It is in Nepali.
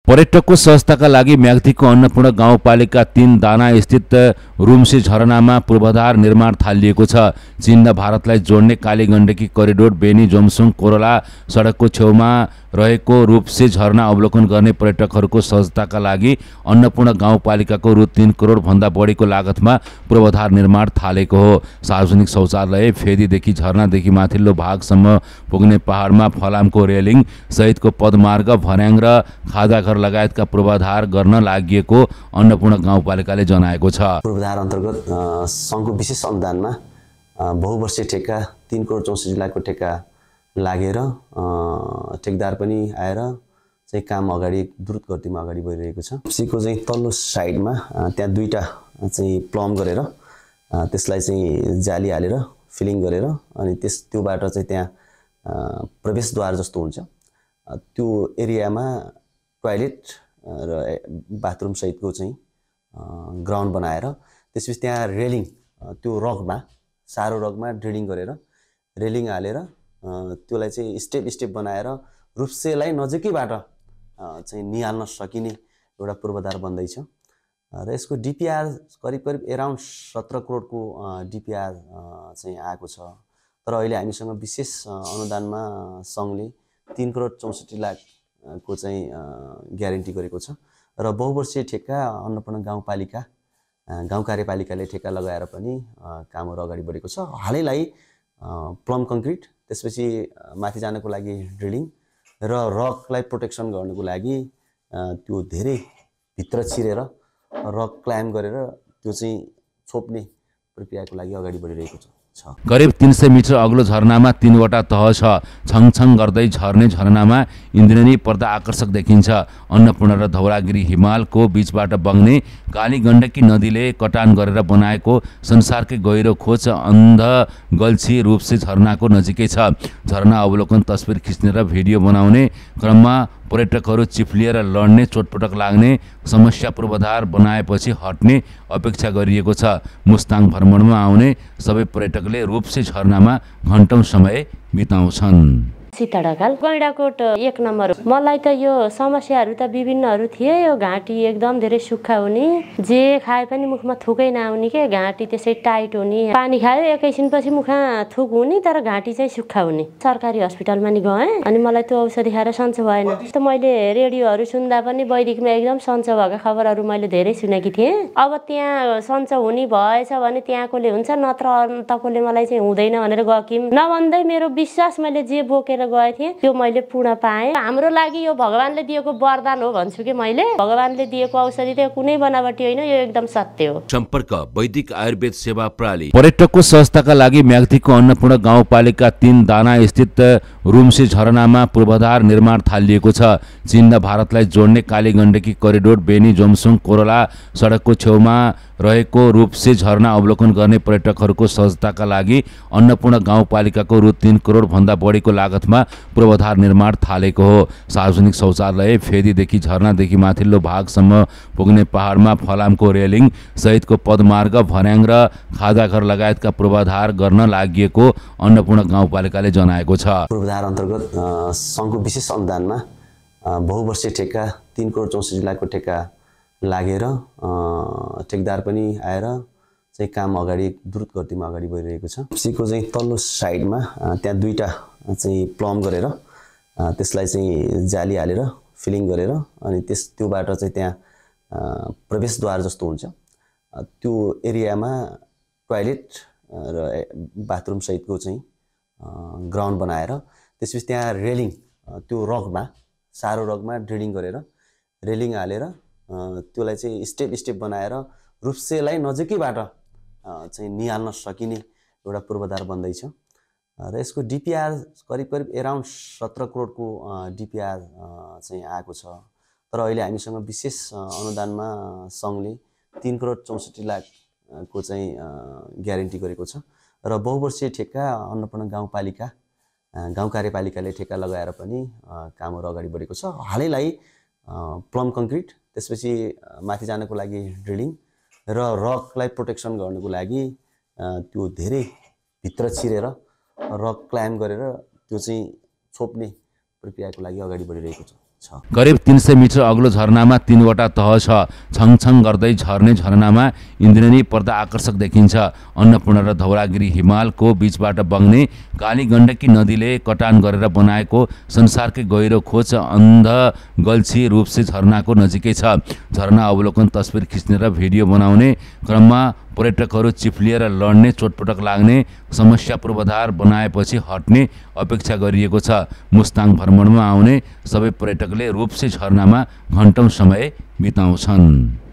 पर्यटकको सहजताका लागि म्याग्दीको अन्नपूर्ण गाउँपालिका 3 दाना स्थित रुम्से झरनामा पूर्वाधार निर्माण थालिएको छ। चीन र भारतलाई जोड्ने कालीगण्डकी करिडोर बेनी जोमसुङ कोरला सडकको छेउमा रहेको रूपसे झरना अवलोकन गर्ने पर्यटकहरूको सहजताका लागि अन्नपूर्ण गाउँपालिकाको रु 3 करोड भन्दा बढीको लागतमा पूर्वाधार निर्माण थालेको हो। सार्वजनिक शौचालय, फेदीदेखि झरनादेखि माथिल्लो भागसम्म पुग्ने पहाडमा फलामको रेलिङ सहितको पदमार्ग, भर्याङ र खादाघर लगायतका पूर्वाधार गर्न लागि अन्नपूर्ण गाउँपालिकाले जनाएको छ। पूर्वाधार अन्तर्गत सङ्घको विशेष अनुदानमा बहुवर्षीय ठेक्का 3 करोड 64 लाखको ठेक्का लागेर ठेकदार पनि आएर चाहिँ काम अगाडि द्रुत गतिमा अगाडि बढिरहेको छ। सीको चाहिँ तल्लो साइडमा त्यहाँ दुईटा चाहिँ प्लम गरेर त्यसलाई चाहिँ जाली हालेर फिलिङ गरेर अनि त्योबाट चाहिँ त्यहाँ प्रवेशद्वार जस्तो हुन्छ। त्यो एरियामा टोयलेट र बाथरुम सहितको चाहिँ ग्राउन्ड बनाएर त्यसपछि त्यहाँ रेलिङ त्यो रकमा सारो रकमा ड्रिलिङ गरेर रेलिङ हालेर त्योलाई चाहिँ स्टेप बनाएर रूपसेलाई नजिकैबाट चाहिँ निहाल्न सकिने एउटा पूर्वाधार बन्दैछ र यसको डिपिआर करिब एराउन्ड 17 करोडको डिपिआर चाहिँ आएको छ। तर अहिले हामीसँग विशेष अनुदानमा सङ्घले 3 करोड 64 लाखको चाहिँ ग्यारेन्टी गरेको छ र बहुवर्षीय ठेक्का अन्नपूर्ण गाउँपालिका गाउँ कार्यपालिकाले ठेक्का लगाएर पनि कामहरू अगाडि बढेको छ। हालैलाई प्लम कङ्क्रिट, त्यसपछि माथि जानको लागि ड्रिलिङ र रकलाई प्रोटेक्सन गर्नको लागि त्यो धेरै भित्र छिरेर रक क्लाइम्ब गरेर त्यो चाहिँ छोप्ने प्रक्रियाको लागि अगाडि बढिरहेको छ। करिब 300 मिटर अग्लो झरनामा 3वटा तह छ। छङछङ गर्दै झर्ने झरनामा इन्द्रेणी पर्दा आकर्षक देखिन्छ। अन्नपूर्ण र धौलागिरी हिमालको बीचबाट बग्ने कालीगण्डकी नदीले कटान गरेर बनाएको संसारकै गहिरो खोज अन्ध गल्छी रूपसे झरनाको नजिकै छ। झरना अवलोकन तस्बिर खिच्ने र भिडियो बनाउने क्रममा पर्यटकहरू चिप्लिएर लड्ने, चोटपटक लाग्ने समस्या पूर्वाधार बनाएपछि हट्ने अपेक्षा गरिएको छ। मुस्ताङ भ्रमणमा आउने सबै पर्यटकले रूपसे झरनामा घण्टौं समय बिताउँछन्। सीता ढकाल गैँडाकोट 1 नम्बर। मलाई त यो समस्याहरू त विभिन्नहरू थिए। यो घाँटी एकदम धेरै सुक्खा हुने, जे खाए पनि मुखमा थुकै नआउने के, घाँटी त्यसै टाइट हुने, पानी खायो एकैछिनपछि मुखमा थुक हुने तर घाँटी चाहिँ सुक्खा हुने। सरकारी हस्पिटलमा नि गएँ अनि मलाई त्यो औषधि खाएर सन्चो भएन। त मैले रेडियोहरू सुन्दा पनि वैदिकमा एकदम सन्चो भएका खबरहरू मैले धेरै सुनेकी थिएँ। अब त्यहाँ सन्चो हुने भएछ भने त्यहाँकोले हुन्छ, नत्र अन्तकोले मलाई चाहिँ हुँदैन भनेर गकिम नभन्दै मेरो विश्वास मैले जे बोकेर गए थिएँ त्यो मैले पूर्ण पाएँ। हाम्रो लागि यो भगवानले दिएको वरदान हो भन्छु कि मैले। भगवानले दिएको औषधि त कुनै बनावटी होइन, यो एकदम सत्य हो। सम्पर्क वैदिक आयुर्वेद सेवा प्रणाली। पर्यटकको सहजताका लागि म्याग्दीको अन्नपूर्ण गाउँपालिका 3 दाना स्थित रुम्से झरनामा पूर्वाधार निर्माण थालिएको छ। चीन र भारतलाई जोड्ने कालीगण्डकी करिडोर बेनी जोमसुङ कोरला सडकको छेउमा रहेको रूपसे झरना अवलोकन गर्ने पर्यटकहरूको सहजताका लागि अन्नपूर्ण गाउँपालिकाको रु 3 करोड भन्दा बढीको लागतमा पूर्वाधार निर्माण थालेको हो। सार्वजनिक शौचालय, फेदीदेखि झरनादेखि माथिल्लो भागसम्म पुग्ने पहाडमा फलामको रेलिङ सहितको पदमार्ग, भर्याङ र खादाघर लगायतका पूर्वाधार गर्न लागि अन्नपूर्ण गाउँपालिकाले जनाएको छ। पूर्वाधार अन्तर्गत सङ्घको विशेष अनुदानमा बहुवर्षीय ठेक्का 3 करोड 64 लाखको ठेक्का लागेर ठेकदार पनि आएर चाहिँ काम अगाडि द्रुत गतिमा अगाडि बढिरहेको छ। सीको चाहिँ तल्लो साइडमा त्यहाँ दुईटा चाहिँ प्लम गरेर त्यसलाई चाहिँ जाली हालेर फिलिङ गरेर अनि त्योबाट चाहिँ त्यहाँ प्रवेशद्वार जस्तो हुन्छ। त्यो एरियामा टोयलेट र बाथरुम सहितको चाहिँ ग्राउन्ड बनाएर त्यसपछि त्यहाँ रेलिङ त्यो रकमा सारो रकमा ड्रिलिङ गरेर रेलिङ हालेर त्योलाई चाहिँ स्टेप बनाएर रूपसेलाई नजिकैबाट चाहिँ निहाल्न सकिने एउटा पूर्वाधार बन्दैछ र यसको डिपिआर करिब एराउन्ड 17 करोडको डिपिआर चाहिँ आएको छ। तर अहिले हामीसँग विशेष अनुदानमा सङ्घले 3 करोड 64 लाखको चाहिँ ग्यारेन्टी गरेको छ र बहुवर्षीय ठेक्का अन्नपूर्ण गाउँपालिका गाउँ कार्यपालिकाले ठेक्का लगाएर पनि कामहरू अगाडि बढेको छ। हालैलाई प्लम कङ्क्रिट, त्यसपछि माथि जानको लागि ड्रिलिङ र रकलाई प्रोटेक्सन गर्नको लागि त्यो धेरै भित्र छिरेर रक क्लाइम्ब गरेर त्यो चाहिँ छोप्ने प्रक्रियाको लागि अगाडि बढिरहेको छ। छ। करिब 300 मिटर अग्लो झरनामा 3वटा तह छ। छङछङ गर्दै झर्ने झरनामा इन्द्रेणी पर्दा आकर्षक देखिन्छ। अन्नपूर्ण र धौलागिरी हिमालको बीचबाट बग्ने कालीगण्डकी नदीले कटान गरेर बनाएको संसारकै गहिरो खोज अन्ध गल्छी रूपसे झरनाको नजिकै छ। झरना अवलोकन तस्बिर खिच्ने र भिडियो बनाउने क्रममा पर्यटकहरू चिप्लिएर लड्ने, चोटपटक लाग्ने समस्या पूर्वाधार बनाएपछि हट्ने अपेक्षा गरिएको छ। मुस्ताङ भ्रमणमा आउने सबै पर्यटकले रूपसे झरनामा घण्टौं समय बिताउँछन्।